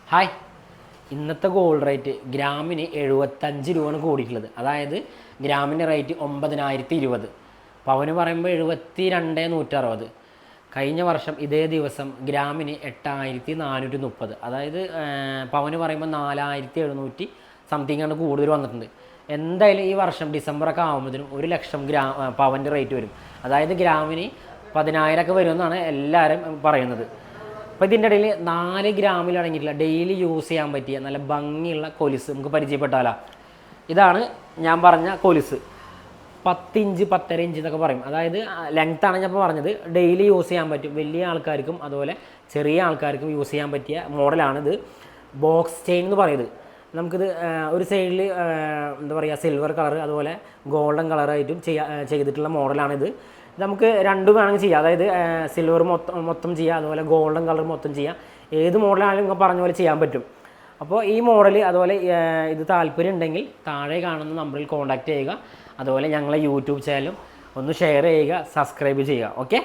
Hi, ഇന്നത്തെ gold rate ഗ്രാമിന് 75 രൂപയാണ് കൂടിയിട്ടുള്ളത്. അതായത് ഗ്രാമിൻ്റെ റേറ്റ് 9020, പവന് പറയുമ്പോൾ 72,160. കഴിഞ്ഞ വർഷം ഇതേ ദിവസം ഗ്രാമിന് 8430, അതായത് പവന് പറയുമ്പോൾ 4700 സംതിങ് ആണ് കൂടുതൽ വന്നിട്ടുണ്ട്. എന്തായാലും ഈ വർഷം ഡിസംബറൊക്കെ ആകുമ്പോഴത്തേനും 1,00,000 പവൻ്റെ റേറ്റ് വരും. അതായത് ഗ്രാമിന് 10,000 വരുമെന്നാണ് എല്ലാവരും പറയുന്നത്. അപ്പോൾ ഇതിൻ്റെ ഇടയിൽ 4 ഗ്രാമിൽ അടങ്ങിയിട്ടില്ല ഡെയിലി യൂസ് ചെയ്യാൻ പറ്റിയ നല്ല ഭംഗിയുള്ള കൊലുസ് നമുക്ക് പരിചയപ്പെട്ടാലോ. ഇതാണ് ഞാൻ പറഞ്ഞ കൊലുസ്. 10 ഇഞ്ച് 10.5 ഇഞ്ച് എന്നൊക്കെ പറയും. അതായത് ലെങ്ത്താണ് ഞാൻ ഇപ്പോൾ പറഞ്ഞത്. ഡെയിലി യൂസ് ചെയ്യാൻ പറ്റും. വലിയ ആൾക്കാർക്കും അതുപോലെ ചെറിയ ആൾക്കാർക്കും യൂസ് ചെയ്യാൻ പറ്റിയ മോഡലാണിത്. ബോക്സ് ചെയിൻ എന്ന് പറയുന്നത്. നമുക്കിത് ഒരു സൈഡിൽ എന്താ പറയുക, സിൽവർ കളർ അതുപോലെ ഗോൾഡൻ കളറായിട്ടും ചെയ്തിട്ടുള്ള മോഡലാണിത്. നമുക്ക് രണ്ടും വേണമെങ്കിൽ ചെയ്യാം. അതായത് സിൽവർ മൊത്തം ചെയ്യാം, അതുപോലെ ഗോൾഡൻ കളർ മൊത്തം ചെയ്യാം. ഏത് മോഡലാണെങ്കിലും നിങ്ങൾക്ക് പറഞ്ഞ പോലെ ചെയ്യാൻ പറ്റും. അപ്പോൾ ഈ മോഡൽ അതുപോലെ ഇത് താല്പര്യം ഉണ്ടെങ്കിൽ താഴെ കാണുന്ന നമ്പറിൽ കോൺടാക്റ്റ് ചെയ്യുക. അതുപോലെ ഞങ്ങളെ യൂട്യൂബ് ചാനലും ഒന്ന് ഷെയർ ചെയ്യുക, സബ്സ്ക്രൈബ് ചെയ്യുക. ഓക്കെ.